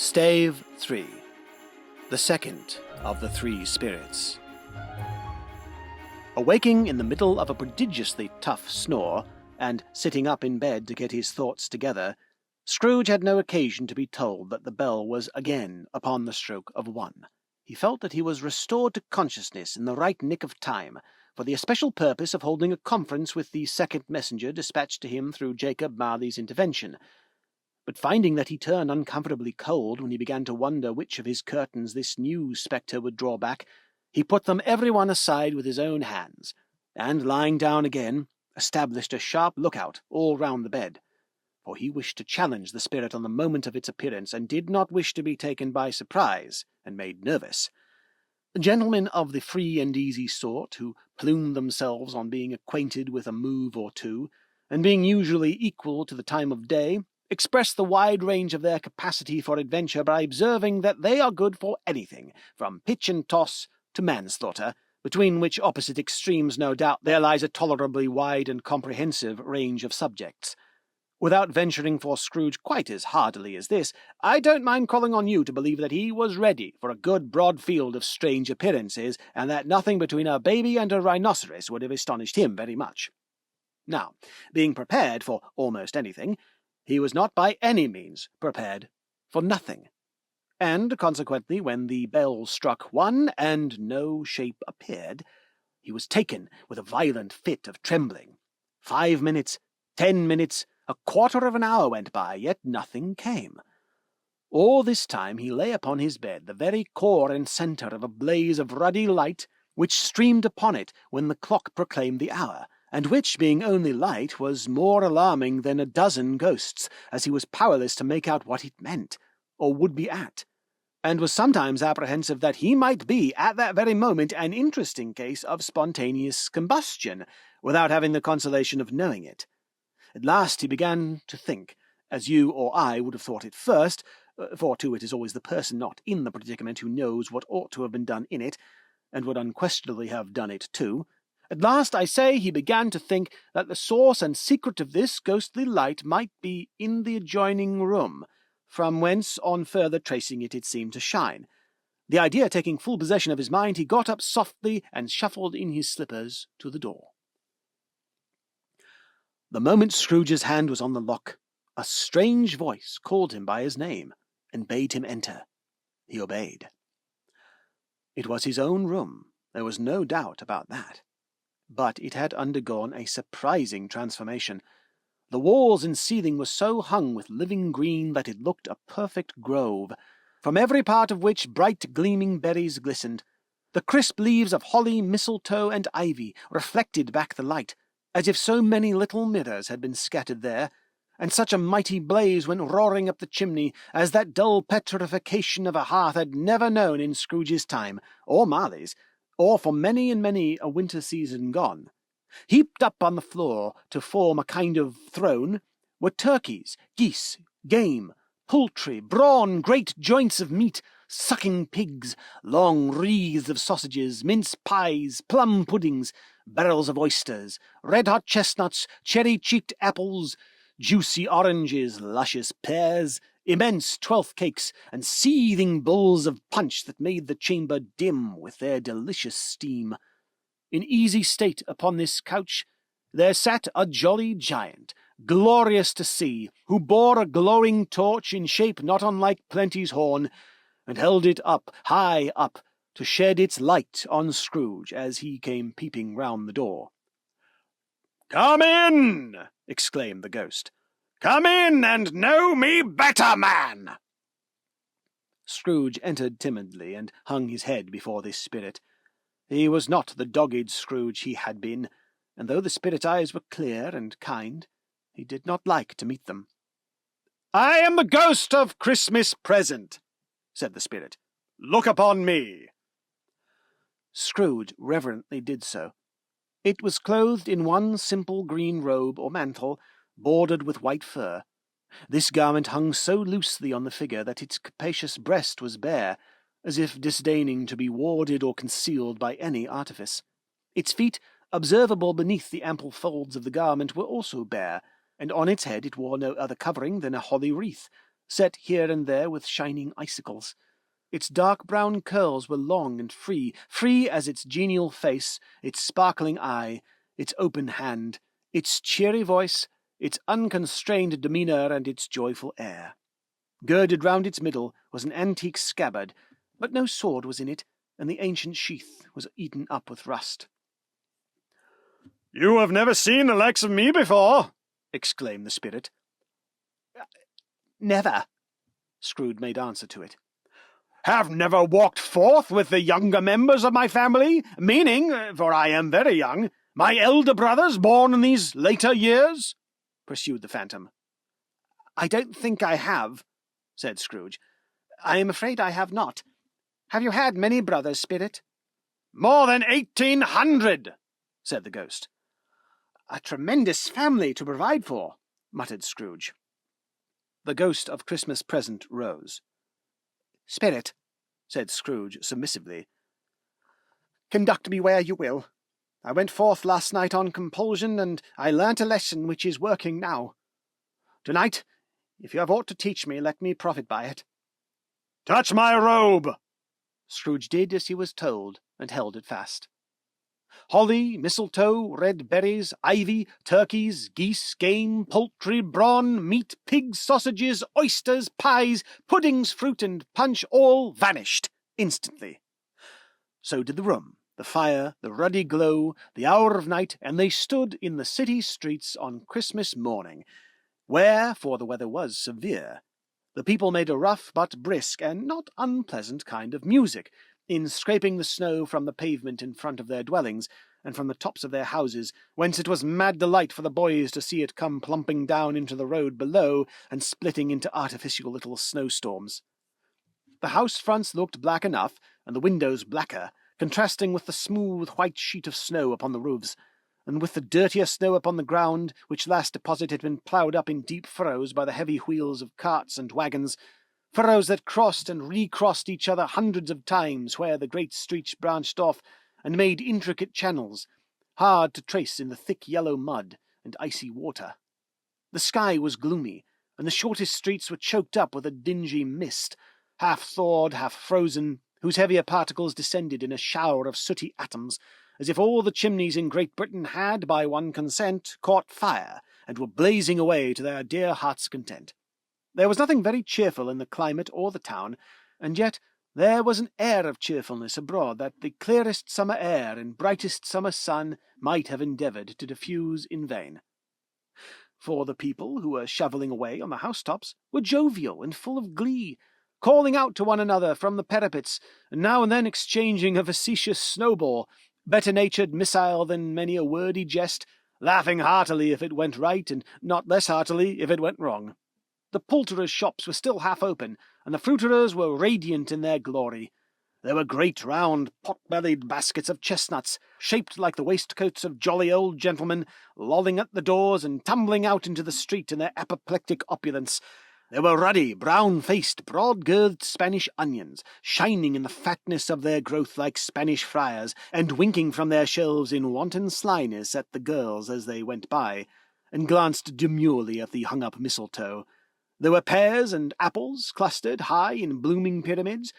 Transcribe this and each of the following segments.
Stave 3, the second of the three spirits. Awaking in the middle of a prodigiously tough snore, and sitting up in bed to get his thoughts together, Scrooge had no occasion to be told that the bell was again upon the stroke of 1. He felt that he was restored to consciousness in the right nick of time, for the especial purpose of holding a conference with the second messenger dispatched to him through Jacob Marley's intervention. But finding that he turned uncomfortably cold when he began to wonder which of his curtains this new spectre would draw back, he put them every one aside with his own hands, and, lying down again, established a sharp lookout all round the bed. For he wished to challenge the spirit on the moment of its appearance, and did not wish to be taken by surprise and made nervous. Gentlemen of the free and easy sort, who plumed themselves on being acquainted with a move or two, and being usually equal to the time of day, express the wide range of their capacity for adventure by observing that they are good for anything, from pitch and toss to manslaughter, between which opposite extremes no doubt there lies a tolerably wide and comprehensive range of subjects. Without venturing for Scrooge quite as heartily as this, I don't mind calling on you to believe that he was ready for a good broad field of strange appearances, and that nothing between a baby and a rhinoceros would have astonished him very much. Now, being prepared for almost anything, he was not by any means prepared for nothing, and consequently when the bell struck 1 and no shape appeared, he was taken with a violent fit of trembling. 5 minutes, 10 minutes, a quarter of an hour went by, yet nothing came. All this time he lay upon his bed, the very core and centre of a blaze of ruddy light, which streamed upon it when the clock proclaimed the hour, and which, being only light, was more alarming than a dozen ghosts, as he was powerless to make out what it meant, or would be at, and was sometimes apprehensive that he might be, at that very moment, an interesting case of spontaneous combustion, without having the consolation of knowing it. At last he began to think, as you or I would have thought at first, for to it is always the person not in the predicament who knows what ought to have been done in it, and would unquestionably have done it too. At last, I say, he began to think that the source and secret of this ghostly light might be in the adjoining room, from whence, on further tracing it, it seemed to shine. The idea taking full possession of his mind, he got up softly and shuffled in his slippers to the door. The moment Scrooge's hand was on the lock, a strange voice called him by his name, and bade him enter. He obeyed. It was his own room, there was no doubt about that. But it had undergone a surprising transformation. The walls and ceiling were so hung with living green that it looked a perfect grove, from every part of which bright gleaming berries glistened. The crisp leaves of holly, mistletoe, and ivy reflected back the light, as if so many little mirrors had been scattered there, and such a mighty blaze went roaring up the chimney as that dull petrification of a hearth had never known in Scrooge's time, or Marley's, or for many and many a winter season gone. Heaped up on the floor to form a kind of throne were turkeys, geese, game, poultry, brawn, great joints of meat, sucking pigs, long wreaths of sausages, mince pies, plum puddings, barrels of oysters, red-hot chestnuts, cherry-cheeked apples, juicy oranges, luscious pears, immense 12th cakes, and seething bowls of punch that made the chamber dim with their delicious steam. In easy state upon this couch there sat a jolly giant, glorious to see, who bore a glowing torch in shape not unlike Plenty's horn, and held it up, high up, to shed its light on Scrooge as he came peeping round the door. "Come in!" exclaimed the ghost. "Come in and know me better, man!" Scrooge entered timidly and hung his head before this spirit. He was not the dogged Scrooge he had been, and though the spirit's eyes were clear and kind, he did not like to meet them. "I am the ghost of Christmas present," said the spirit. "Look upon me." Scrooge reverently did so. It was clothed in one simple green robe or mantle, bordered with white fur. This garment hung so loosely on the figure that its capacious breast was bare, as if disdaining to be warded or concealed by any artifice. Its feet, observable beneath the ample folds of the garment, were also bare, and on its head it wore no other covering than a holly wreath, set here and there with shining icicles. Its dark brown curls were long and free as its genial face, its sparkling eye, its open hand, its cheery voice, its unconstrained demeanour, and its joyful air. Girded round its middle was an antique scabbard, but no sword was in it, and the ancient sheath was eaten up with rust. "You have never seen the likes of me before," exclaimed the spirit. "Never," Scrooge made answer to it. "Have never walked forth with the younger members of my family, meaning, for I am very young, my elder brothers born in these later years?" pursued the phantom. "I don't think I have," said Scrooge. "I am afraid I have not. Have you had many brothers, Spirit?" "More than 1,800, said the ghost. "A tremendous family to provide for," muttered Scrooge. The ghost of Christmas Present rose. "Spirit," said Scrooge submissively, "conduct me where you will. I went forth last night on compulsion, and I learnt a lesson which is working now. Tonight, if you have aught to teach me, let me profit by it." "Touch my robe!" Scrooge did as he was told, and held it fast. Holly, mistletoe, red berries, ivy, turkeys, geese, game, poultry, brawn, meat, pigs, sausages, oysters, pies, puddings, fruit, and punch all vanished instantly. So did the room, the fire, the ruddy glow, the hour of night, and they stood in the city streets on Christmas morning, where, for the weather was severe, the people made a rough but brisk and not unpleasant kind of music, in scraping the snow from the pavement in front of their dwellings, and from the tops of their houses, whence it was mad delight for the boys to see it come plumping down into the road below, and splitting into artificial little snowstorms. The house fronts looked black enough, and the windows blacker, contrasting with the smooth white sheet of snow upon the roofs, and with the dirtier snow upon the ground, which last deposit had been ploughed up in deep furrows by the heavy wheels of carts and waggons, furrows that crossed and recrossed each other hundreds of times where the great streets branched off, and made intricate channels, hard to trace in the thick yellow mud and icy water. The sky was gloomy, and the shortest streets were choked up with a dingy mist, half thawed, half frozen, whose heavier particles descended in a shower of sooty atoms, as if all the chimneys in Great Britain had, by one consent, caught fire, and were blazing away to their dear hearts' content. There was nothing very cheerful in the climate or the town, and yet there was an air of cheerfulness abroad that the clearest summer air and brightest summer sun might have endeavoured to diffuse in vain. For the people who were shovelling away on the housetops were jovial and full of glee, calling out to one another from the parapets, and now and then exchanging a facetious snowball, better-natured missile than many a wordy jest, laughing heartily if it went right, and not less heartily if it went wrong. The poulterers' shops were still half open, and the fruiterers were radiant in their glory. There were great round pot-bellied baskets of chestnuts, shaped like the waistcoats of jolly old gentlemen, lolling at the doors and tumbling out into the street in their apoplectic opulence. There were ruddy, brown-faced, broad-girthed Spanish onions, shining in the fatness of their growth like Spanish friars, and winking from their shelves in wanton slyness at the girls as they went by, and glanced demurely at the hung-up mistletoe. There were pears and apples clustered high in blooming pyramids.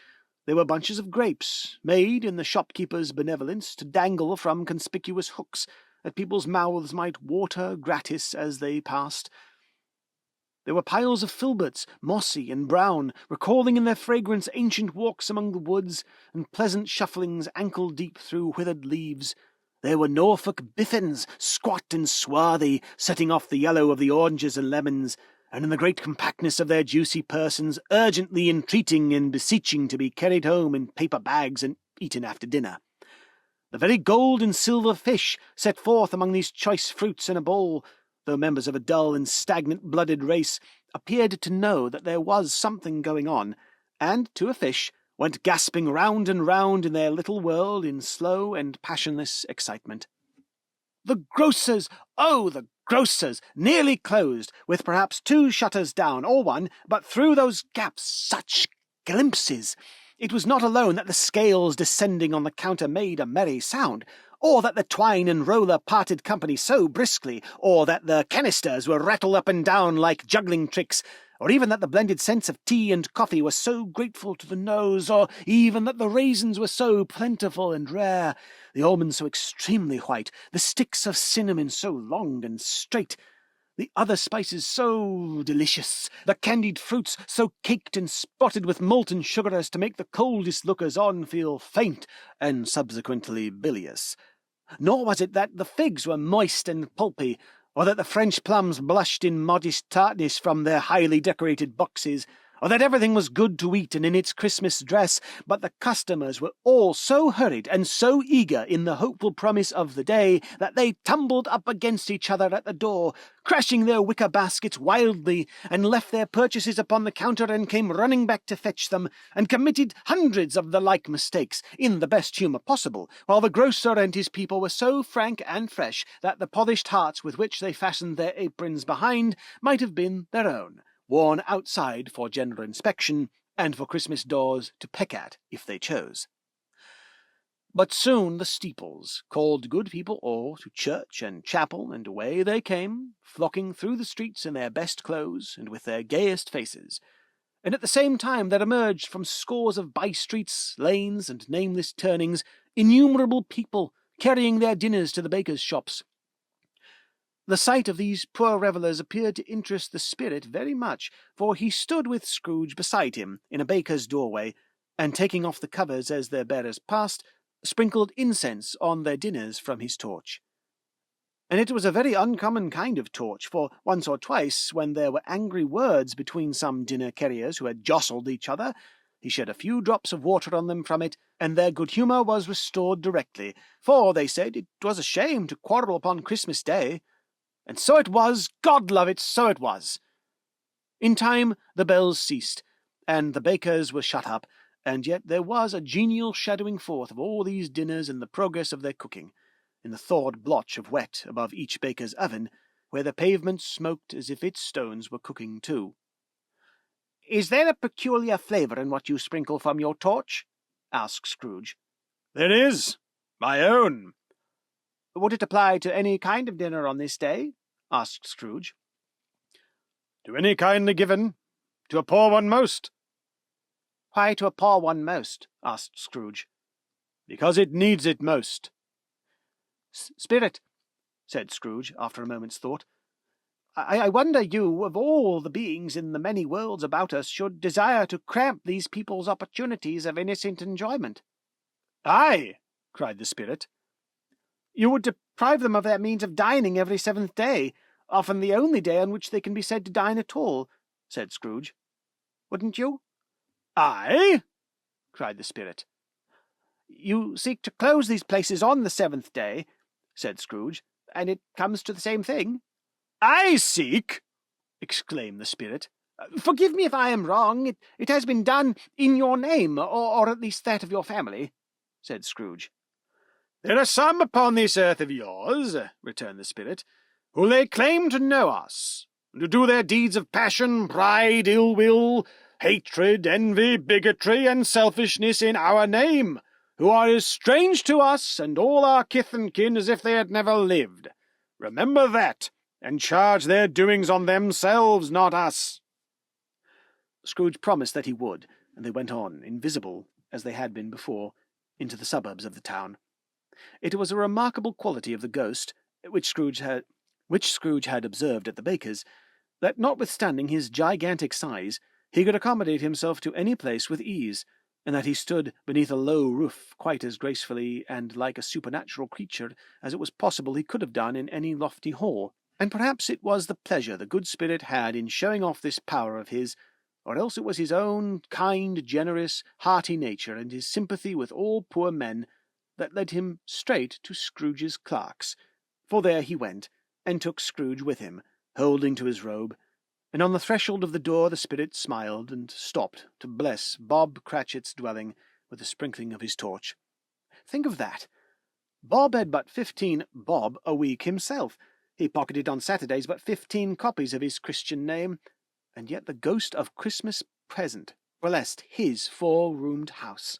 There were bunches of grapes, made in the shopkeeper's benevolence to dangle from conspicuous hooks, that people's mouths might water gratis as they passed. There were piles of filberts, mossy and brown, recalling in their fragrance ancient walks among the woods, and pleasant shufflings ankle-deep through withered leaves. There were Norfolk biffins, squat and swarthy, setting off the yellow of the oranges and lemons, and in the great compactness of their juicy persons, urgently entreating and beseeching to be carried home in paper bags and eaten after dinner. The very gold and silver fish set forth among these choice fruits in a bowl, though members of a dull and stagnant-blooded race, appeared to know that there was something going on, and, to a fish, went gasping round and round in their little world in slow and passionless excitement. The grocers! Oh, the grocers! Nearly closed, with perhaps 2 shutters down, or 1, but through those gaps such glimpses! It was not alone that the scales descending on the counter made a merry sound, or that the twine and roller parted company so briskly, or that the canisters were rattled up and down like juggling tricks, or even that the blended scents of tea and coffee were so grateful to the nose, or even that the raisins were so plentiful and rare, the almonds so extremely white, the sticks of cinnamon so long and straight, the other spices so delicious, the candied fruits so caked and spotted with molten sugar as to make the coldest lookers-on feel faint and subsequently bilious. Nor was it that the figs were moist and pulpy, or that the French plums blushed in modest tartness from their highly decorated boxes, or that everything was good to eat and in its Christmas dress, but the customers were all so hurried and so eager in the hopeful promise of the day that they tumbled up against each other at the door, crashing their wicker baskets wildly, and left their purchases upon the counter and came running back to fetch them, and committed hundreds of the like mistakes, in the best humour possible, while the grocer and his people were so frank and fresh that the polished hearts with which they fastened their aprons behind might have been their own, worn outside for general inspection, and for Christmas doors to peck at if they chose. But soon the steeples called good people all to church and chapel, and away they came, flocking through the streets in their best clothes and with their gayest faces. And at the same time there emerged from scores of by-streets, lanes, and nameless turnings innumerable people carrying their dinners to the bakers' shops. The sight of these poor revellers appeared to interest the spirit very much, for he stood with Scrooge beside him in a baker's doorway, and taking off the covers as their bearers passed, sprinkled incense on their dinners from his torch. And it was a very uncommon kind of torch, for once or twice, when there were angry words between some dinner carriers who had jostled each other, he shed a few drops of water on them from it, and their good humour was restored directly, for, they said, it was a shame to quarrel upon Christmas Day. And so it was, God love it, so it was. In time the bells ceased, and the bakers were shut up, and yet there was a genial shadowing forth of all these dinners in the progress of their cooking, in the thawed blotch of wet above each baker's oven, where the pavement smoked as if its stones were cooking too. "Is there a peculiar flavour in what you sprinkle from your torch?" asked Scrooge. "There is. My own." "Would it apply to any kind of dinner on this day?" asked Scrooge. "To any kindly given. To a poor one most." "Why to a poor one most?" asked Scrooge. "Because it needs it most." "Spirit," said Scrooge, after a moment's thought, I wonder you, of all the beings in the many worlds about us, should desire to cramp these people's opportunities of innocent enjoyment." "Aye," cried the spirit. "You would deprive them of their means of dining every 7th day, often the only day on which they can be said to dine at all," said Scrooge. "Wouldn't you?" "Aye," cried the spirit. "You seek to close these places on the 7th day," said Scrooge, "and it comes to the same thing." "I seek!" exclaimed the spirit. "Forgive me if I am wrong. It has been done in your name, or at least that of your family," said Scrooge. "There are some upon this earth of yours," returned the spirit, "who lay claim to know us, and who do their deeds of passion, pride, ill will, hatred, envy, bigotry, and selfishness in our name, who are as strange to us and all our kith and kin as if they had never lived. Remember that, and charge their doings on themselves, not us." Scrooge promised that he would, and they went on, invisible, as they had been before, into the suburbs of the town. It was a remarkable quality of the ghost, which Scrooge had observed at the baker's, that notwithstanding his gigantic size, he could accommodate himself to any place with ease, and that he stood beneath a low roof quite as gracefully and like a supernatural creature as it was possible he could have done in any lofty hall. And perhaps it was the pleasure the good spirit had in showing off this power of his, or else it was his own kind, generous, hearty nature, and his sympathy with all poor men, that led him straight to Scrooge's clerk's, for there he went, and took Scrooge with him, holding to his robe, and on the threshold of the door the spirit smiled, and stopped to bless Bob Cratchit's dwelling with a sprinkling of his torch. Think of that! Bob had but 15 bob a week himself. He pocketed on Saturdays but 15 copies of his Christian name, and yet the ghost of Christmas present blessed his 4-roomed house.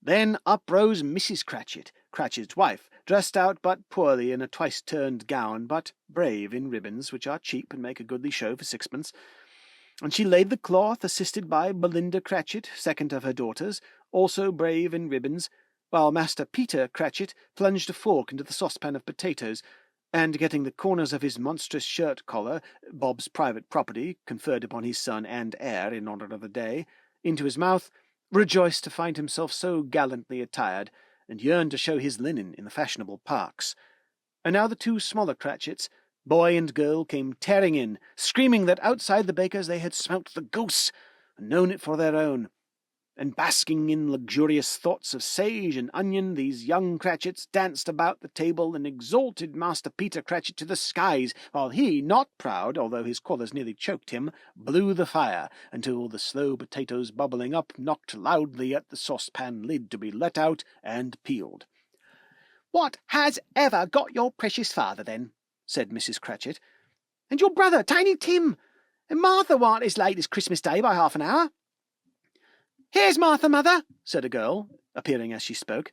Then up rose Mrs. Cratchit, Cratchit's wife, dressed out but poorly in a twice-turned gown, but brave in ribbons, which are cheap and make a goodly show for sixpence. And she laid the cloth, assisted by Belinda Cratchit, second of her daughters, also brave in ribbons, while Master Peter Cratchit plunged a fork into the saucepan of potatoes, and getting the corners of his monstrous shirt-collar, Bob's private property, conferred upon his son and heir in honour of the day, into his mouth, rejoiced to find himself so gallantly attired, and yearned to show his linen in the fashionable parks. And now the two smaller Cratchits, boy and girl, came tearing in, screaming that outside the baker's they had smelt the goose, and known it for their own. And basking in luxurious thoughts of sage and onion, these young Cratchits danced about the table and exalted Master Peter Cratchit to the skies, while he, not proud, although his callers nearly choked him, blew the fire, until the slow potatoes bubbling up knocked loudly at the saucepan lid to be let out and peeled. "What has ever got your precious father, then?" said Mrs. Cratchit. "And your brother, Tiny Tim? And Martha warn't as late as Christmas Day by half an hour." "Here's Martha, mother," said a girl, appearing as she spoke.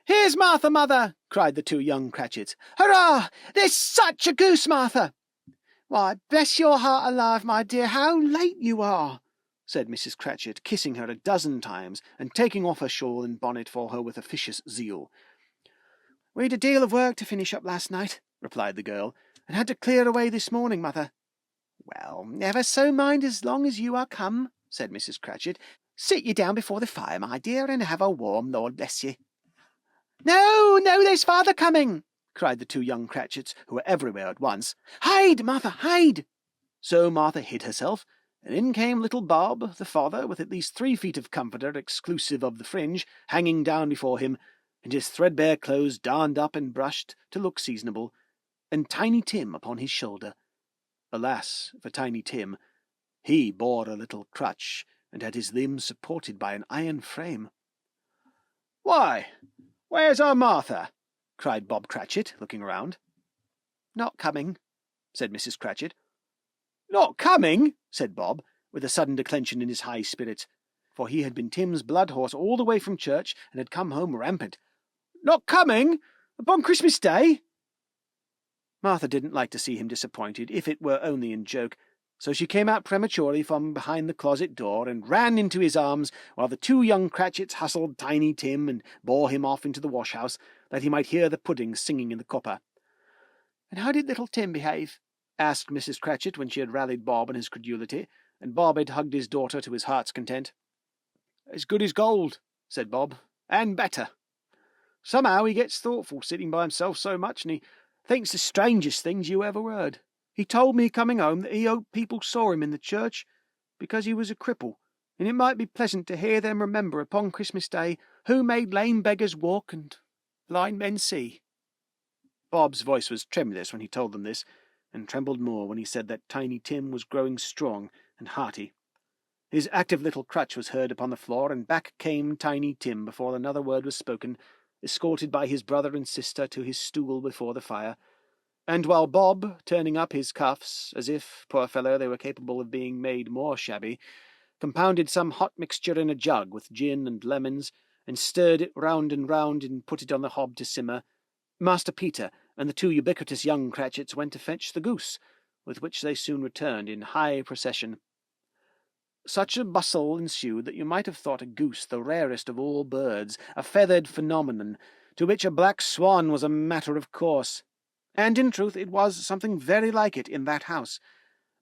"Here's Martha, mother," cried the two young Cratchits. "Hurrah! There's such a goose, Martha!" "Why, bless your heart alive, my dear, how late you are!" said Mrs. Cratchit, kissing her a dozen times, and taking off her shawl and bonnet for her with officious zeal. "We'd a deal of work to finish up last night," replied the girl, "and had to clear away this morning, mother." "Well, never so mind as long as you are come," said Mrs. Cratchit. "Sit you down before the fire, my dear, and have a warm, Lord bless you." "No, no, there's father coming," cried the two young Cratchits, who were everywhere at once. "Hide, Martha, hide!" So Martha hid herself, and in came little Bob, the father, with at least 3 feet of comforter, exclusive of the fringe, hanging down before him, and his threadbare clothes darned up and brushed to look seasonable, and Tiny Tim upon his shoulder. Alas for Tiny Tim! He bore a little crutch, and had his limbs supported by an iron frame. "Why, where's our Martha?" cried Bob Cratchit, looking round. "Not coming," said Mrs. Cratchit. "Not coming?" said Bob, with a sudden declension in his high spirits, for he had been Tim's blood horse all the way from church, and had come home rampant. "Not coming? Upon Christmas Day?" Martha didn't like to see him disappointed, if it were only in joke, so she came out prematurely from behind the closet door and ran into his arms, while the two young Cratchits hustled Tiny Tim and bore him off into the wash-house, that he might hear the pudding singing in the copper. "And how did little Tim behave?" asked Mrs. Cratchit, when she had rallied Bob in his credulity, and Bob had hugged his daughter to his heart's content. "As good as gold," said Bob, "and better. Somehow he gets thoughtful sitting by himself so much, and he thinks the strangest things you ever heard. He told me coming home that he hoped people saw him in the church, because he was a cripple, and it might be pleasant to hear them remember upon Christmas Day who made lame beggars walk and blind men see." Bob's voice was tremulous when he told them this, and trembled more when he said that Tiny Tim was growing strong and hearty. His active little crutch was heard upon the floor, and back came Tiny Tim before another word was spoken, escorted by his brother and sister to his stool before the fire. And while Bob, turning up his cuffs, as if, poor fellow, they were capable of being made more shabby, compounded some hot mixture in a jug with gin and lemons, and stirred it round and put it on the hob to simmer, Master Peter and the two ubiquitous young Cratchits went to fetch the goose, with which they soon returned in high procession. Such a bustle ensued that you might have thought a goose the rarest of all birds, a feathered phenomenon, to which a black swan was a matter of course. And in truth it was something very like it in that house.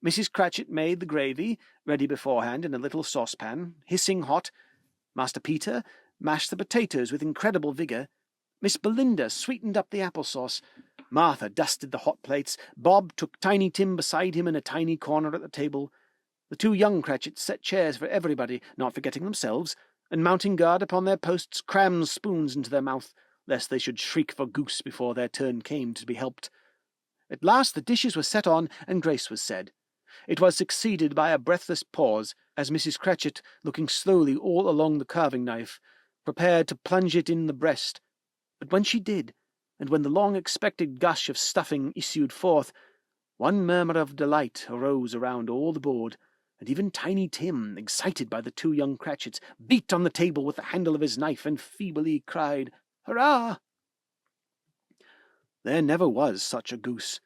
Mrs. Cratchit made the gravy, ready beforehand in a little saucepan, hissing hot. Master Peter mashed the potatoes with incredible vigour. Miss Belinda sweetened up the apple-sauce. Martha dusted the hot plates. Bob took Tiny Tim beside him in a tiny corner at the table. The two young Cratchits set chairs for everybody, not forgetting themselves, and mounting guard upon their posts, crammed spoons into their mouth, lest they should shriek for goose before their turn came to be helped. At last the dishes were set on, and grace was said. It was succeeded by a breathless pause, as Mrs. Cratchit, looking slowly all along the carving-knife, prepared to plunge it in the breast. But when she did, and when the long-expected gush of stuffing issued forth, one murmur of delight arose around all the board, and even Tiny Tim, excited by the two young Cratchits, beat on the table with the handle of his knife, and feebly cried, "Hurrah!" There never was such a goose.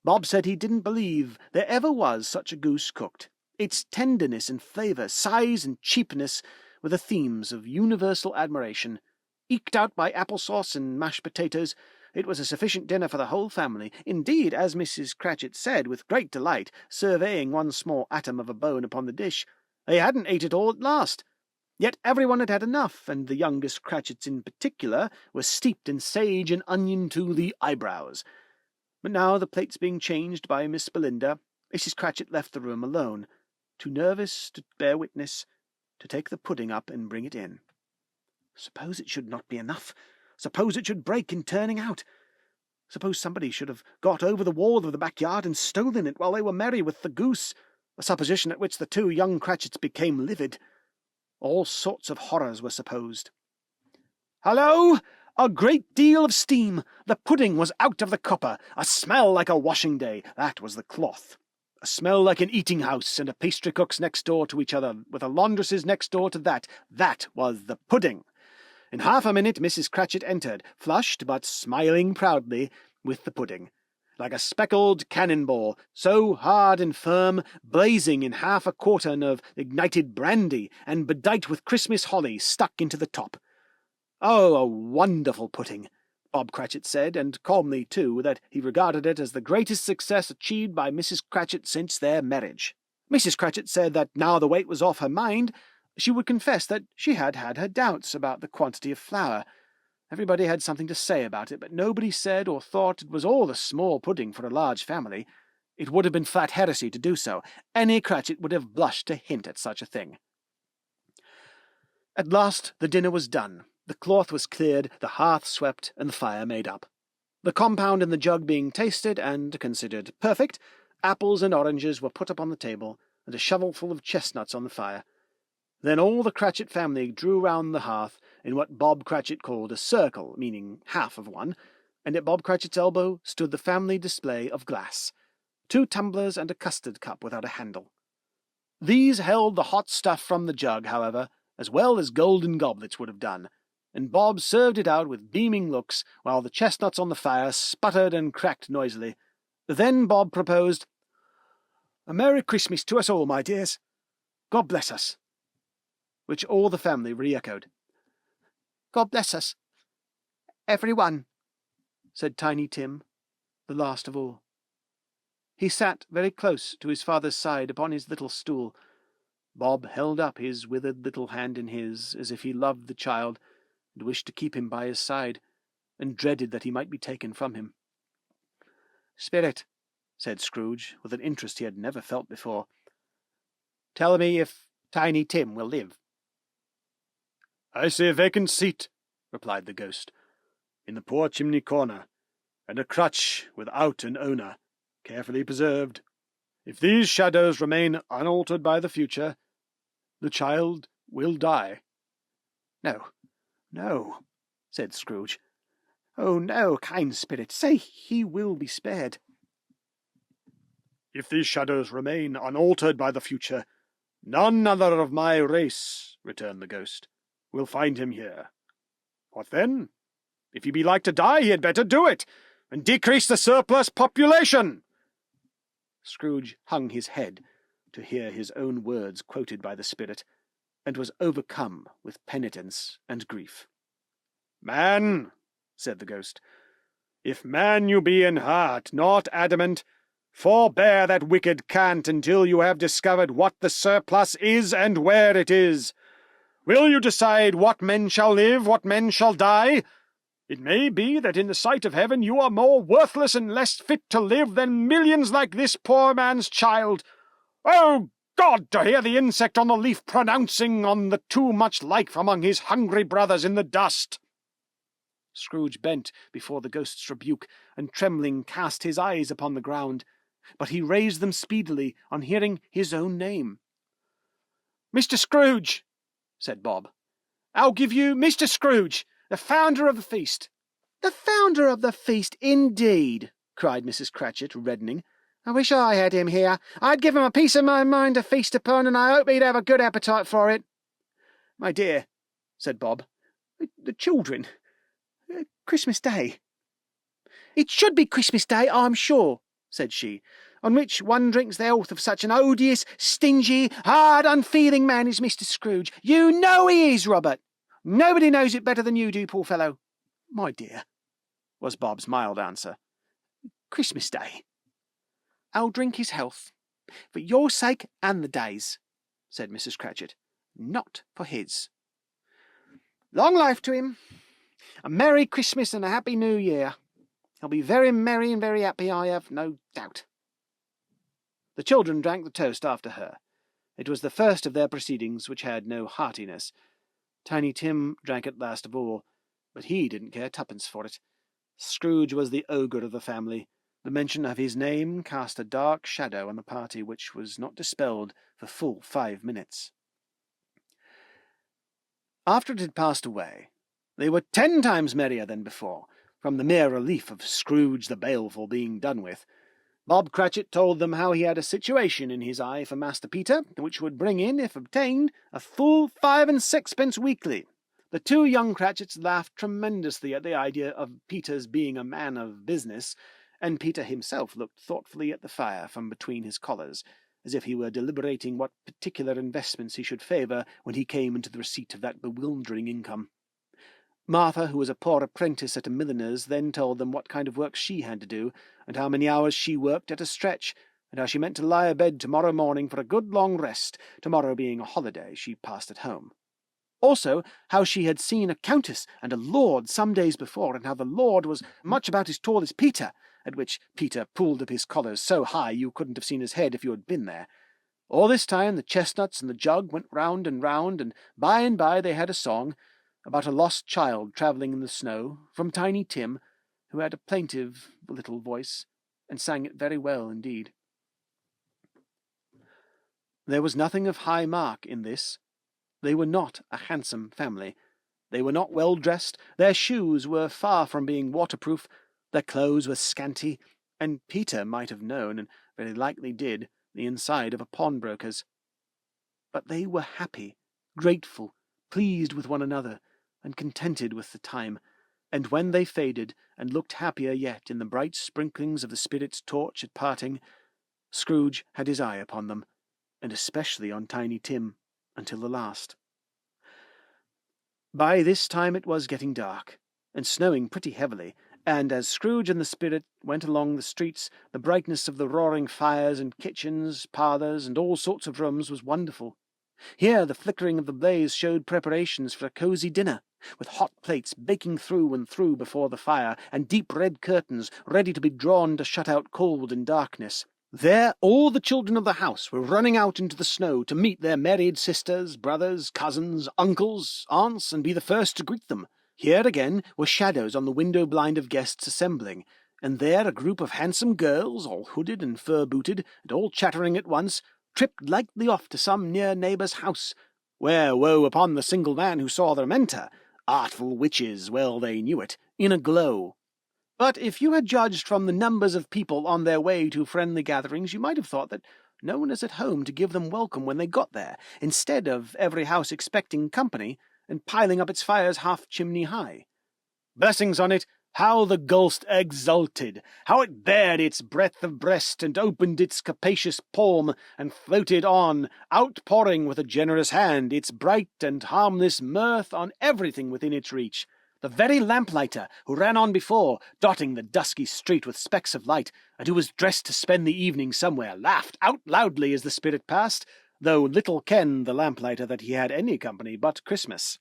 Bob said he didn't believe there ever was such a goose cooked. Its tenderness and flavour, size and cheapness were the themes of universal admiration. Eked out by applesauce and mashed potatoes, it was a sufficient dinner for the whole family. Indeed, as Mrs. Cratchit said with great delight, surveying one small atom of a bone upon the dish, they hadn't ate it all at last. Yet everyone had had enough, and the youngest Cratchits in particular were steeped in sage and onion to the eyebrows. But now, the plates being changed by Miss Belinda, Mrs. Cratchit left the room alone, too nervous to bear witness, to take the pudding up and bring it in. Suppose it should not be enough. Suppose it should break in turning out. Suppose somebody should have got over the wall of the backyard and stolen it while they were merry with the goose, a supposition at which the two young Cratchits became livid. All sorts of horrors were supposed. "Hallo! A great deal of steam! The pudding was out of the copper! A smell like a washing day! That was the cloth! A smell like an eating house, and a pastry cook's next door to each other, with a laundress's next door to that! That was the pudding! In half a minute Mrs. Cratchit entered, flushed, but smiling proudly, with the pudding. Like a speckled cannon-ball, so hard and firm, blazing in half a quartern of ignited brandy, and bedight with Christmas holly stuck into the top. Oh, a wonderful pudding! Bob Cratchit said, and calmly too, that he regarded it as the greatest success achieved by Mrs. Cratchit since their marriage. Mrs. Cratchit said that now the weight was off her mind, she would confess that she had had her doubts about the quantity of flour. Everybody had something to say about it, but nobody said or thought it was all a small pudding for a large family. It would have been flat heresy to do so. Any Cratchit would have blushed to hint at such a thing. At last the dinner was done. The cloth was cleared, the hearth swept, and the fire made up. The compound in the jug being tasted and considered perfect, apples and oranges were put upon the table, and a shovelful of chestnuts on the fire. Then all the Cratchit family drew round the hearth in what Bob Cratchit called a circle, meaning half of one, and at Bob Cratchit's elbow stood the family display of glass, 2 tumblers and a custard cup without a handle. These held the hot stuff from the jug, however, as well as golden goblets would have done, and Bob served it out with beaming looks, while the chestnuts on the fire sputtered and cracked noisily. Then Bob proposed, "A Merry Christmas to us all, my dears. God bless us," which all the family re-echoed. "God bless us, every one," said Tiny Tim, the last of all. He sat very close to his father's side upon his little stool. Bob held up his withered little hand in his, as if he loved the child, and wished to keep him by his side, and dreaded that he might be taken from him. "Spirit," said Scrooge, with an interest he had never felt before, "tell me if Tiny Tim will live." "I see a vacant seat," replied the ghost, "in the poor chimney corner, and a crutch without an owner, carefully preserved. If these shadows remain unaltered by the future, the child will die." "No, no," said Scrooge. "Oh, no, kind spirit, say he will be spared." "If these shadows remain unaltered by the future, none other of my race," returned the ghost, "will find him here. What then? If he be like to die, he had better do it, and decrease the surplus population." Scrooge hung his head to hear his own words quoted by the spirit, and was overcome with penitence and grief. "Man," said the ghost, "if man you be in heart, not adamant, forbear that wicked cant until you have discovered what the surplus is and where it is. Will you decide what men shall live, what men shall die? It may be that in the sight of heaven you are more worthless and less fit to live than millions like this poor man's child. Oh, God, to hear the insect on the leaf pronouncing on the too much life among his hungry brothers in the dust." Scrooge bent before the ghost's rebuke, and trembling cast his eyes upon the ground, but he raised them speedily on hearing his own name. "Mr. Scrooge," said Bob. "I'll give you Mr. Scrooge, the founder of the feast." "The founder of the feast, indeed!" cried Mrs. Cratchit, reddening. "I wish I had him here. I'd give him a piece of my mind to feast upon, and I hope he'd have a good appetite for it." "My dear," said Bob, "the children. Christmas Day." It should be Christmas Day, I'm sure, said she, on which one drinks the health of such an odious, stingy, hard, unfeeling man as Mr. Scrooge. You know he is, Robert. Nobody knows it better than you do, poor fellow. My dear, was Bob's mild answer. Christmas Day. I'll drink his health, for your sake and the day's, said Mrs. Cratchit, not for his. Long life to him. A Merry Christmas and a Happy New Year. He'll be very merry and very happy, I have no doubt. The children drank the toast after her. It was the first of their proceedings which had no heartiness. Tiny Tim drank it last of all, but he didn't care twopence for it. Scrooge was the ogre of the family. The mention of his name cast a dark shadow on the party which was not dispelled for full 5 minutes. After it had passed away, they were 10 times merrier than before, from the mere relief of Scrooge the Baleful being done with. Bob Cratchit told them how he had a situation in his eye for Master Peter, which would bring in, if obtained, a full 5 and 6pence weekly. The 2 young Cratchits laughed tremendously at the idea of Peter's being a man of business, and Peter himself looked thoughtfully at the fire from between his collars, as if he were deliberating what particular investments he should favour when he came into the receipt of that bewildering income. Martha, who was a poor apprentice at a milliner's, then told them what kind of work she had to do, and how many hours she worked at a stretch, and how she meant to lie abed tomorrow morning for a good long rest, tomorrow being a holiday she passed at home. Also, how she had seen a countess and a lord some days before, and how the lord was much about as tall as Peter, at which Peter pulled up his collars so high you couldn't have seen his head if you had been there. All this time the chestnuts and the jug went round, and by and by they had a song about a lost child travelling in the snow, from Tiny Tim, who had a plaintive little voice, and sang it very well indeed. There was nothing of high mark in this. They were not a handsome family. They were not well dressed. Their shoes were far from being waterproof. Their clothes were scanty, and Peter might have known, and very likely did, the inside of a pawnbroker's. But they were happy, grateful, pleased with one another, and contented with the time, and when they faded, and looked happier yet in the bright sprinklings of the spirit's torch at parting, Scrooge had his eye upon them, and especially on Tiny Tim, until the last. By this time it was getting dark, and snowing pretty heavily, and as Scrooge and the spirit went along the streets, the brightness of the roaring fires and kitchens, parlours, and all sorts of rooms was wonderful. Here the flickering of the blaze showed preparations for a cosy dinner, with hot plates baking through and through before the fire, and deep red curtains ready to be drawn to shut out cold and darkness. There all the children of the house were running out into the snow to meet their married sisters, brothers, cousins, uncles, aunts, and be the first to greet them. Here again were shadows on the window blind of guests assembling, and there a group of handsome girls, all hooded and fur-booted, and all chattering at once, tripped lightly off to some near neighbour's house, where woe upon the single man who saw them enter, artful witches, well they knew it, in a glow. But if you had judged from the numbers of people on their way to friendly gatherings, you might have thought that no one is at home to give them welcome when they got there, instead of every house expecting company, and piling up its fires half-chimney high. Blessings on it, how the ghost exulted, how it bared its breadth of breast, and opened its capacious palm, and floated on, outpouring with a generous hand its bright and harmless mirth on everything within its reach. The very lamplighter, who ran on before, dotting the dusky street with specks of light, and who was dressed to spend the evening somewhere, laughed out loudly as the spirit passed, though little kenned the lamplighter that he had any company but Christmas.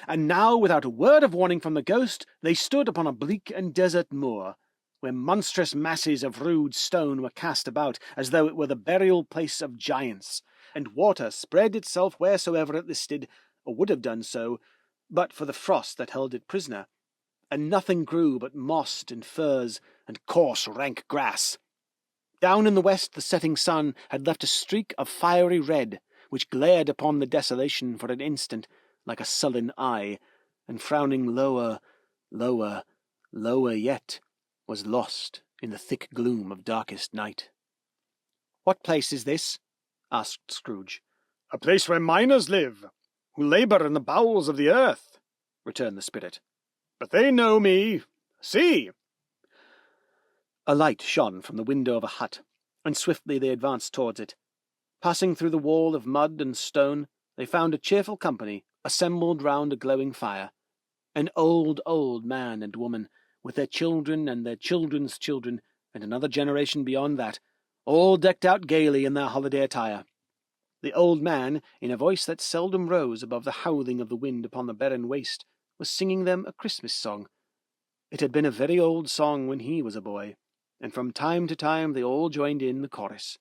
And now, without a word of warning from the ghost, they stood upon a bleak and desert moor, where monstrous masses of rude stone were cast about, as though it were the burial place of giants, and water spread itself wheresoever it listed, or would have done so, but for the frost that held it prisoner, and nothing grew but moss and furze and coarse rank grass. Down in the west the setting sun had left a streak of fiery red, which glared upon the desolation for an instant, like a sullen eye, and frowning lower, lower, lower yet, was lost in the thick gloom of darkest night. "What place is this?" asked Scrooge. "A place where miners live, who labour in the bowels of the earth," returned the spirit. "But they know me. See!" A light shone from the window of a hut, and swiftly they advanced towards it. Passing through the wall of mud and stone, they found a cheerful company assembled round a glowing fire. An old man and woman, with their children and their children's children, and another generation beyond that, all decked out gaily in their holiday attire. The old man, in a voice that seldom rose above the howling of the wind upon the barren waste, was singing them a Christmas song. It had been a very old song when he was a boy, and from time to time they all joined in the chorus.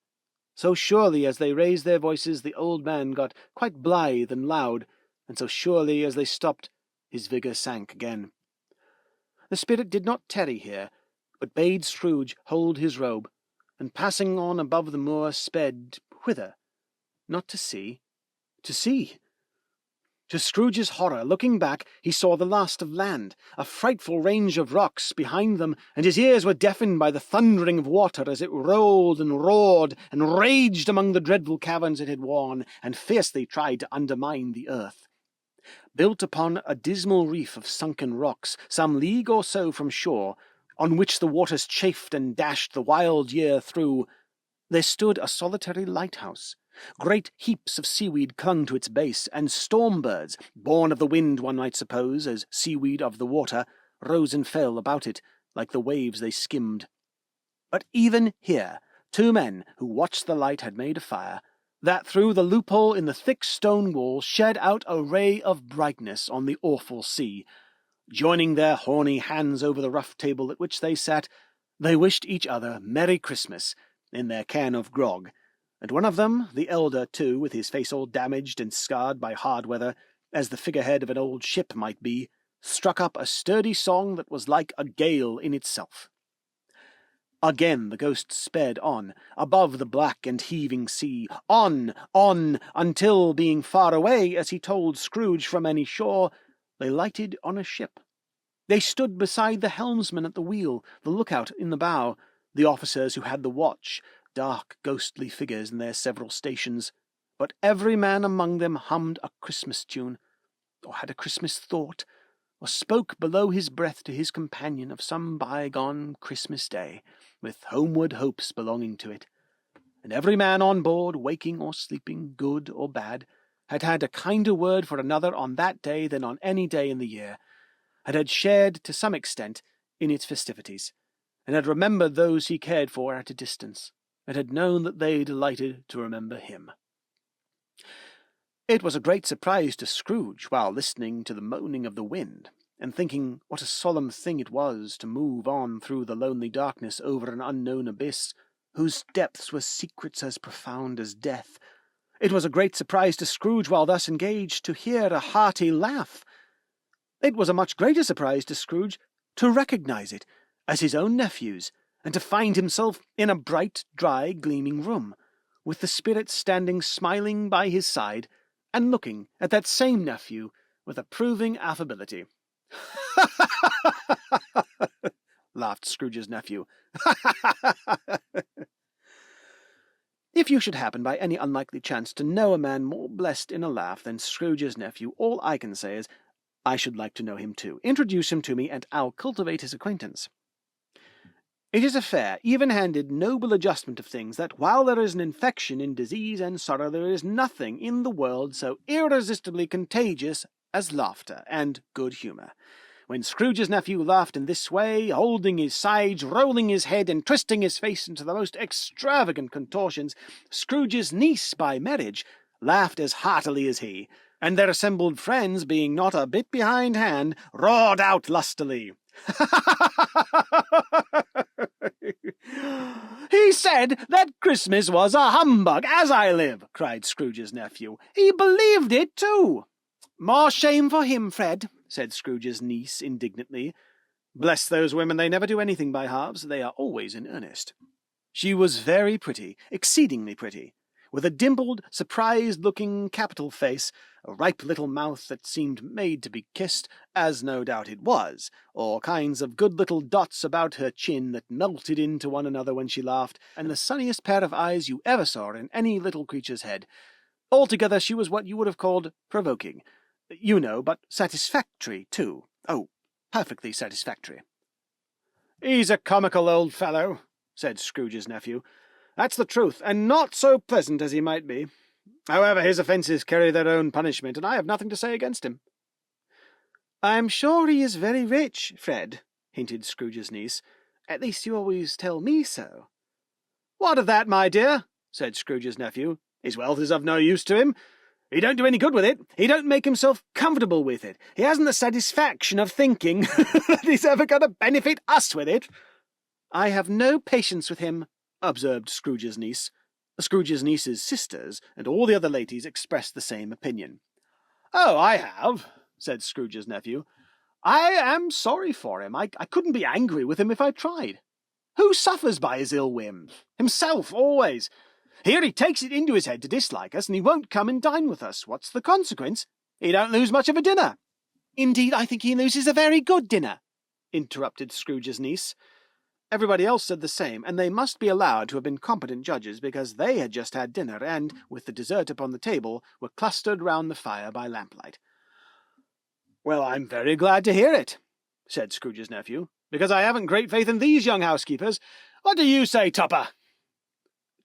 So surely as they raised their voices the old man got quite blithe and loud, and so surely as they stopped his vigour sank again. The spirit did not tarry here, but bade Scrooge hold his robe, and passing on above the moor sped whither? Not to sea, to sea. To Scrooge's horror, looking back, he saw the last of land, a frightful range of rocks behind them, and his ears were deafened by the thundering of water as it rolled and roared and raged among the dreadful caverns it had worn, and fiercely tried to undermine the earth. Built upon a dismal reef of sunken rocks, some league or so from shore, on which the waters chafed and dashed the wild year through, there stood a solitary lighthouse. Great heaps of seaweed clung to its base, and storm-birds, born of the wind one might suppose, as seaweed of the water, rose and fell about it, like the waves they skimmed. But even here, two men who watched the light had made a fire, that through the loophole in the thick stone wall shed out a ray of brightness on the awful sea. Joining their horny hands over the rough table at which they sat, they wished each other Merry Christmas in their can of grog, and one of them, the elder too, with his face all damaged and scarred by hard weather, as the figurehead of an old ship might be, struck up a sturdy song that was like a gale in itself. Again the ghost sped on, above the black and heaving sea, on, until, being far away, as he told Scrooge, from any shore, they lighted on a ship. They stood beside the helmsman at the wheel, the lookout in the bow, the officers who had the watch, dark ghostly figures in their several stations, but every man among them hummed a Christmas tune, or had a Christmas thought, or spoke below his breath to his companion of some bygone Christmas day, with homeward hopes belonging to it. And every man on board, waking or sleeping, good or bad, had had a kinder word for another on that day than on any day in the year, and had shared to some extent in its festivities, and had remembered those he cared for at a distance, and had known that they delighted to remember him. It was a great surprise to Scrooge, while listening to the moaning of the wind, and thinking what a solemn thing it was to move on through the lonely darkness over an unknown abyss, whose depths were secrets as profound as death. It was a great surprise to Scrooge, while thus engaged, to hear a hearty laugh. It was a much greater surprise to Scrooge to recognize it as his own nephew's, and to find himself in a bright, dry, gleaming room, with the spirit standing smiling by his side, and looking at that same nephew with approving affability. Laughed Scrooge's nephew. If you should happen by any unlikely chance to know a man more blessed in a laugh than Scrooge's nephew, all I can say is, I should like to know him too. Introduce him to me, and I'll cultivate his acquaintance. It is a fair, even-handed, noble adjustment of things that while there is an infection in disease and sorrow, there is nothing in the world so irresistibly contagious as laughter and good humour. When Scrooge's nephew laughed in this way, holding his sides, rolling his head, and twisting his face into the most extravagant contortions, Scrooge's niece by marriage laughed as heartily as he, and their assembled friends, being not a bit behindhand, roared out lustily. "He said that Christmas was a humbug, as I live," cried Scrooge's nephew. "He believed it, too." "More shame for him, Fred," said Scrooge's niece indignantly. Bless those women, they never do anything by halves, they are always in earnest. She was very pretty, exceedingly pretty, with a dimpled, surprised-looking, capital face, a ripe little mouth that seemed made to be kissed, as no doubt it was, all kinds of good little dots about her chin that melted into one another when she laughed, and the sunniest pair of eyes you ever saw in any little creature's head. Altogether she was what you would have called provoking, you know, but satisfactory, too. Oh, perfectly satisfactory. "He's a comical old fellow," said Scrooge's nephew. "That's the truth, and not so pleasant as he might be. However, his offences carry their own punishment, and I have nothing to say against him." "I'm sure he is very rich, Fred," hinted Scrooge's niece. "At least you always tell me so." "What of that, my dear?" said Scrooge's nephew. "His wealth is of no use to him. He don't do any good with it. He don't make himself comfortable with it. He hasn't the satisfaction of thinking that he's ever going to benefit us with it." "I have no patience with him," observed Scrooge's niece. Scrooge's niece's sisters and all the other ladies expressed the same opinion. "Oh, I have," said Scrooge's nephew. "I am sorry for him. I couldn't be angry with him if I tried. Who suffers by his ill whim? Himself, always. Here he takes it into his head to dislike us, and he won't come and dine with us. What's the consequence? He don't lose much of a dinner." "Indeed, I think he loses a very good dinner," interrupted Scrooge's niece. Everybody else said the same, and they must be allowed to have been competent judges, because they had just had dinner, and, with the dessert upon the table, were clustered round the fire by lamplight. "Well, I'm very glad to hear it," said Scrooge's nephew, "because I haven't great faith in these young housekeepers. What do you say, Topper?"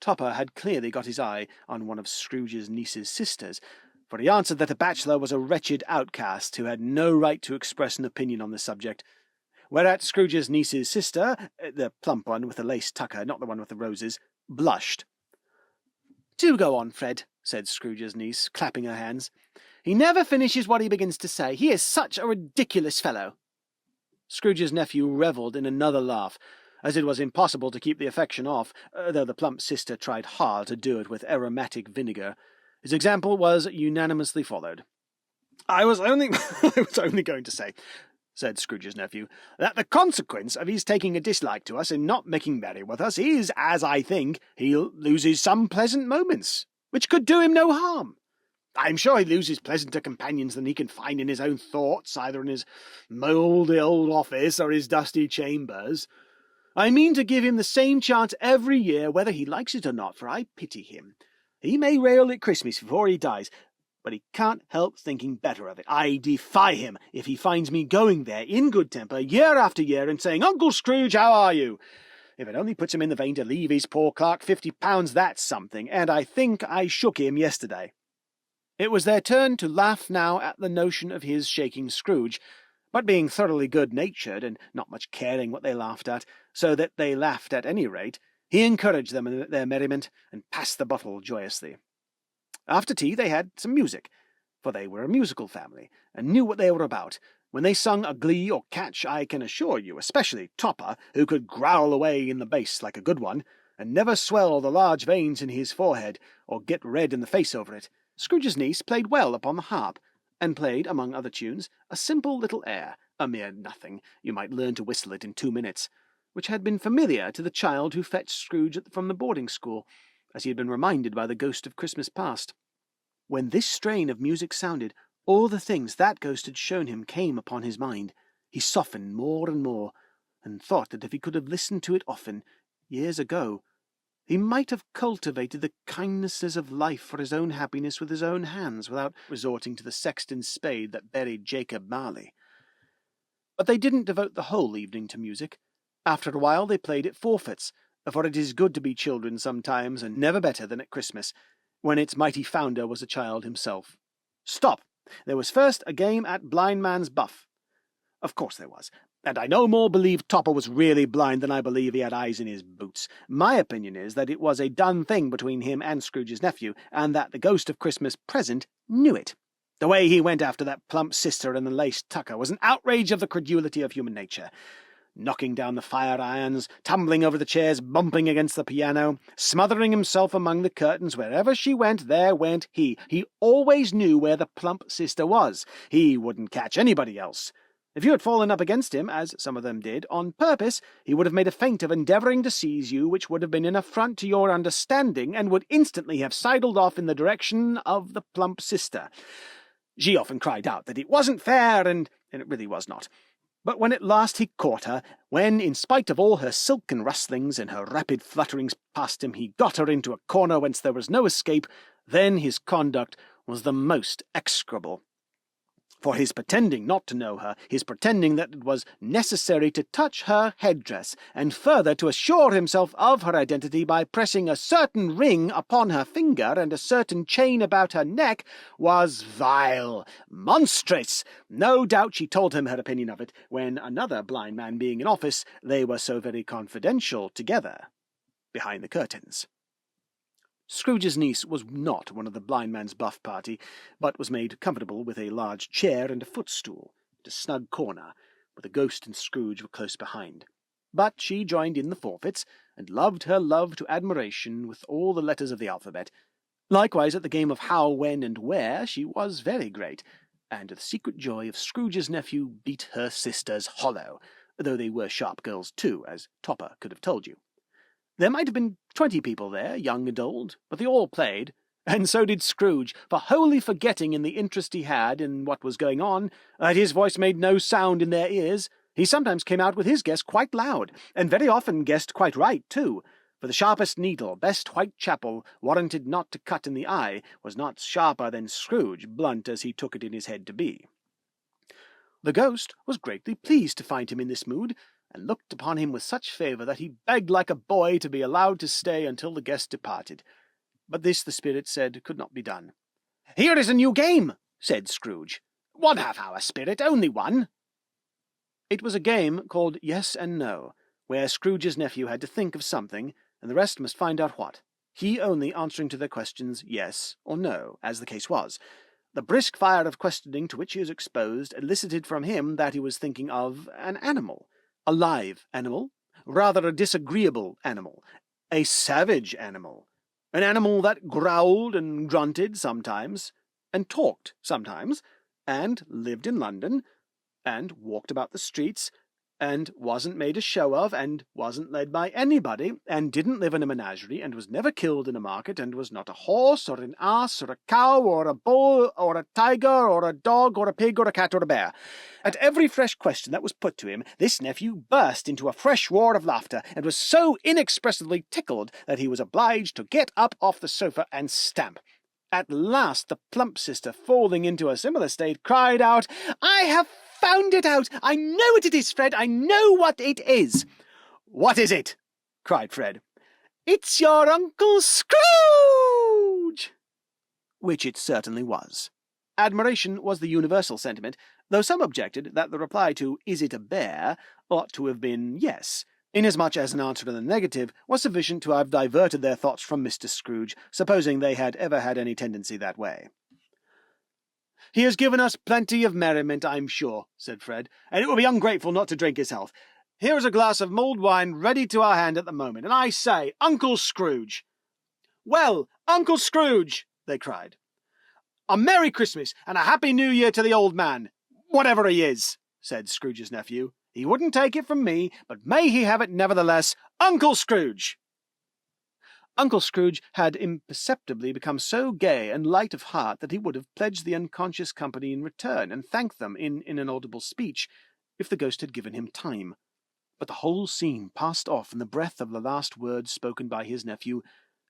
Topper had clearly got his eye on one of Scrooge's niece's sisters, for he answered that the bachelor was a wretched outcast who had no right to express an opinion on the subject. Whereat Scrooge's niece's sister, the plump one with the lace tucker, not the one with the roses, blushed. "Do go on, Fred," said Scrooge's niece, clapping her hands. "He never finishes what he begins to say. He is such a ridiculous fellow." Scrooge's nephew revelled in another laugh, as it was impossible to keep the affection off, though the plump sister tried hard to do it with aromatic vinegar. His example was unanimously followed. I was only going to say," said Scrooge's nephew, "that the consequence of his taking a dislike to us and not making merry with us is, as I think, he loses some pleasant moments, which could do him no harm. I'm sure he loses pleasanter companions than he can find in his own thoughts, either in his mouldy old office or his dusty chambers. I mean to give him the same chance every year, whether he likes it or not, for I pity him. He may rail at Christmas before he dies, but he can't help thinking better of it. I defy him if he finds me going there in good temper year after year and saying, 'Uncle Scrooge, how are you?' If it only puts him in the vein to leave his poor clerk £50, that's something, and I think I shook him yesterday." It was their turn to laugh now at the notion of his shaking Scrooge, but being thoroughly good-natured, and not much caring what they laughed at, so that they laughed at any rate, he encouraged them in their merriment, and passed the bottle joyously. After tea they had some music, for they were a musical family, and knew what they were about. When they sung a glee or catch, I can assure you, especially Topper, who could growl away in the bass like a good one, and never swell the large veins in his forehead, or get red in the face over it, Scrooge's niece played well upon the harp, and played, among other tunes, a simple little air, a mere nothing, you might learn to whistle it in 2 minutes, which had been familiar to the child who fetched Scrooge from the boarding-school, as he had been reminded by the ghost of Christmas past. When this strain of music sounded, all the things that ghost had shown him came upon his mind. He softened more and more, and thought that if he could have listened to it often, years ago, he might have cultivated the kindnesses of life for his own happiness with his own hands, without resorting to the sexton's spade that buried Jacob Marley. But they didn't devote the whole evening to music. After a while they played at forfeits, for it is good to be children sometimes, and never better than at Christmas, when its mighty founder was a child himself. Stop! There was first a game at blind man's buff. Of course there was, and I no more believe Topper was really blind than I believe he had eyes in his boots. My opinion is that it was a done thing between him and Scrooge's nephew, and that the ghost of Christmas present knew it. The way he went after that plump sister in the lace tucker was an outrage of the credulity of human nature. Knocking down the fire-irons, tumbling over the chairs, bumping against the piano, smothering himself among the curtains. Wherever she went, there went he. He always knew where the plump sister was. He wouldn't catch anybody else. If you had fallen up against him, as some of them did, on purpose, he would have made a feint of endeavouring to seize you, which would have been an affront to your understanding, and would instantly have sidled off in the direction of the plump sister. She often cried out that it wasn't fair, and it really was not. But when at last he caught her, when, in spite of all her silken rustlings and her rapid flutterings past him, he got her into a corner whence there was no escape, then his conduct was the most execrable. For his pretending not to know her, his pretending that it was necessary to touch her headdress, and further to assure himself of her identity by pressing a certain ring upon her finger and a certain chain about her neck, was vile, monstrous. No doubt she told him her opinion of it, when, another blind man being in office, they were so very confidential together, behind the curtains. Scrooge's niece was not one of the blind man's buff party, but was made comfortable with a large chair and a footstool, at a snug corner, where the ghost and Scrooge were close behind. But she joined in the forfeits, and loved her love to admiration with all the letters of the alphabet. Likewise at the game of how, when, and where she was very great, and to the secret joy of Scrooge's nephew beat her sisters hollow, though they were sharp girls too, as Topper could have told you. There might have been 20 people there, young and old, but they all played, and so did Scrooge, for wholly forgetting in the interest he had in what was going on, that his voice made no sound in their ears. He sometimes came out with his guess quite loud, and very often guessed quite right, too, for the sharpest needle, best Whitechapel, warranted not to cut in the eye, was not sharper than Scrooge, blunt as he took it in his head to be. The ghost was greatly pleased to find him in this mood, and looked upon him with such favour that he begged like a boy to be allowed to stay until the guest departed. But this the spirit said could not be done. "Here is a new game," said Scrooge. "1 half-hour, spirit, only one." It was a game called Yes and No, where Scrooge's nephew had to think of something, and the rest must find out what, he only answering to their questions yes or no, as the case was. The brisk fire of questioning to which he was exposed elicited from him that he was thinking of an animal. A live animal, rather a disagreeable animal, a savage animal, an animal that growled and grunted sometimes, and talked sometimes, and lived in London, and walked about the streets, and wasn't made a show of, and wasn't led by anybody, and didn't live in a menagerie, and was never killed in a market, and was not a horse, or an ass, or a cow, or a bull, or a tiger, or a dog, or a pig, or a cat, or a bear. At every fresh question that was put to him, this nephew burst into a fresh roar of laughter, and was so inexpressibly tickled that he was obliged to get up off the sofa and stamp. At last the plump sister, falling into a similar state, cried out, "I have found it out! I know what it is, Fred! I know what it is!" "What is it?" cried Fred. "It's your Uncle Scrooge!" Which it certainly was. Admiration was the universal sentiment, though some objected that the reply to "Is it a bear?" ought to have been yes, inasmuch as an answer in the negative was sufficient to have diverted their thoughts from Mr. Scrooge, supposing they had ever had any tendency that way. "He has given us plenty of merriment, I'm sure," said Fred, "and it would be ungrateful not to drink his health. Here is a glass of mulled wine ready to our hand at the moment, and I say, Uncle Scrooge!" "Well, Uncle Scrooge!" they cried. "A Merry Christmas and a Happy New Year to the old man, whatever he is," said Scrooge's nephew. "He wouldn't take it from me, but may he have it nevertheless, Uncle Scrooge!" Uncle Scrooge had imperceptibly become so gay and light of heart that he would have pledged the unconscious company in return, and thanked them in inaudible speech, if the ghost had given him time. But the whole scene passed off in the breath of the last words spoken by his nephew,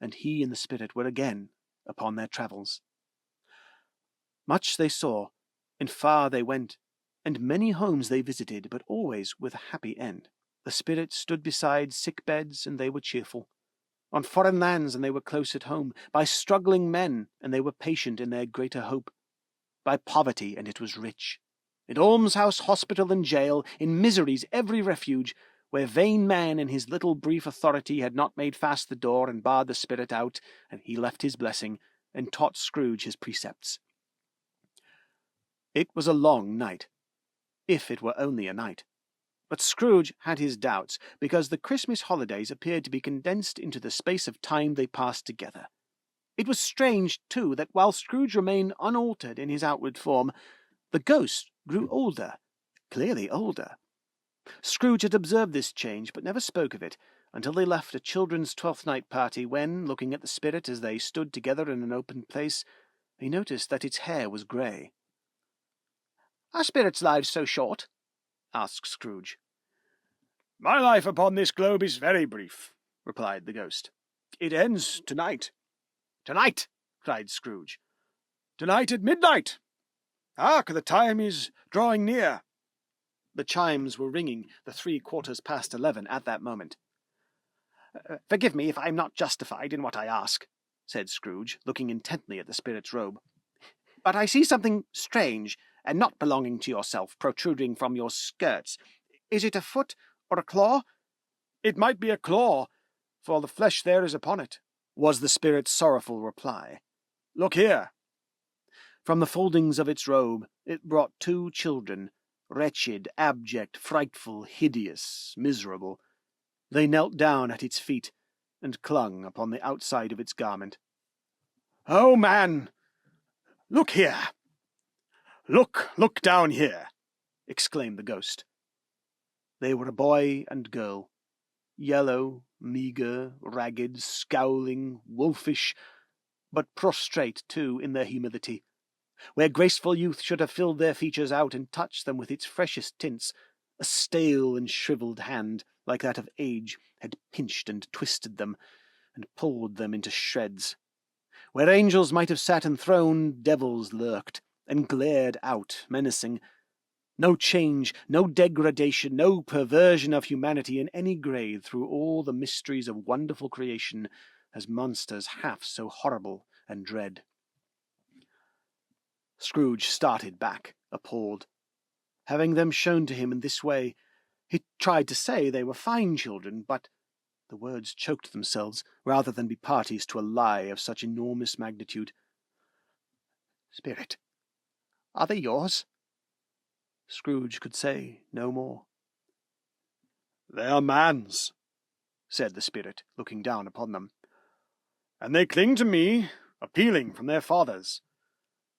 and he and the spirit were again upon their travels. Much they saw, and far they went, and many homes they visited, but always with a happy end. The spirit stood beside sick beds, and they were cheerful. On foreign lands, and they were close at home. By struggling men, and they were patient in their greater hope. By poverty, and it was rich. In almshouse, hospital, and jail, in misery's every refuge, where vain man in his little brief authority had not made fast the door and barred the spirit out, and he left his blessing, and taught Scrooge his precepts. It was a long night, if it were only a night. But Scrooge had his doubts, because the Christmas holidays appeared to be condensed into the space of time they passed together. It was strange, too, that while Scrooge remained unaltered in his outward form, the ghost grew older, clearly older. Scrooge had observed this change, but never spoke of it, until they left a children's Twelfth Night party, when, looking at the spirit as they stood together in an open place, he noticed that its hair was grey. "Are spirits' lives so short?" asked Scrooge. "My life upon this globe is very brief," replied the ghost. "It ends tonight." "Tonight!" cried Scrooge. "Tonight at midnight." Hark, the time is drawing near. The chimes were ringing the 11:15 at that moment. Forgive me if I am not justified in what I ask, said Scrooge, looking intently at the spirit's robe. But I see something strange and not belonging to yourself protruding from your skirts. Is it a foot or a claw? It might be a claw, for the flesh there is upon it, was the spirit's sorrowful reply. Look here. From the foldings of its robe it brought 2 children, wretched, abject, frightful, hideous, miserable. They knelt down at its feet and clung upon the outside of its garment. "Oh, man! Look here! Look down here!" exclaimed the ghost. They were a boy and girl, yellow, meagre, ragged, scowling, wolfish, but prostrate, too, in their humility. Where graceful youth should have filled their features out and touched them with its freshest tints, a stale and shriveled hand, like that of age, had pinched and twisted them, and pulled them into shreds. Where angels might have sat enthroned, devils lurked, and glared out, menacing. No change, no degradation, no perversion of humanity in any grade through all the mysteries of wonderful creation, as monsters half so horrible and dread. Scrooge started back, appalled. Having them shown to him in this way, he tried to say they were fine children, but the words choked themselves rather than be parties to a lie of such enormous magnitude. Spirit, are they yours? Scrooge could say no more. "They are man's," said the spirit, looking down upon them. "And they cling to me, appealing from their fathers.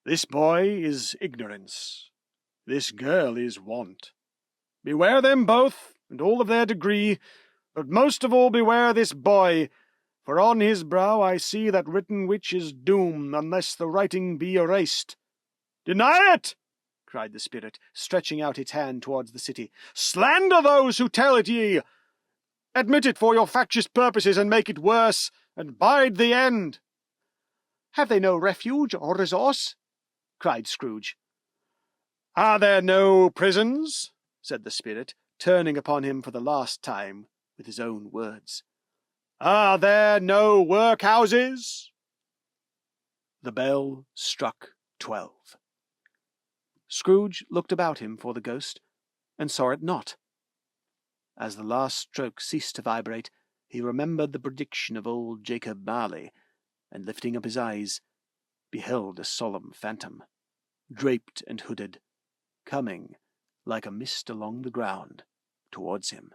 This boy is ignorance. This girl is want. Beware them both, and all of their degree, but most of all beware this boy, for on his brow I see that written which is doom, unless the writing be erased. Deny it!" cried the spirit, stretching out its hand towards the city. "Slander those who tell it ye! Admit it for your factious purposes, and make it worse, and bide the end." "Have they no refuge or resource?" cried Scrooge. "Are there no prisons?" said the spirit, turning upon him for the last time with his own words. "Are there no workhouses?" The bell struck 12. Scrooge looked about him for the ghost, and saw it not. As the last stroke ceased to vibrate, he remembered the prediction of old Jacob Marley, and lifting up his eyes, beheld a solemn phantom, draped and hooded, coming, like a mist along the ground, towards him.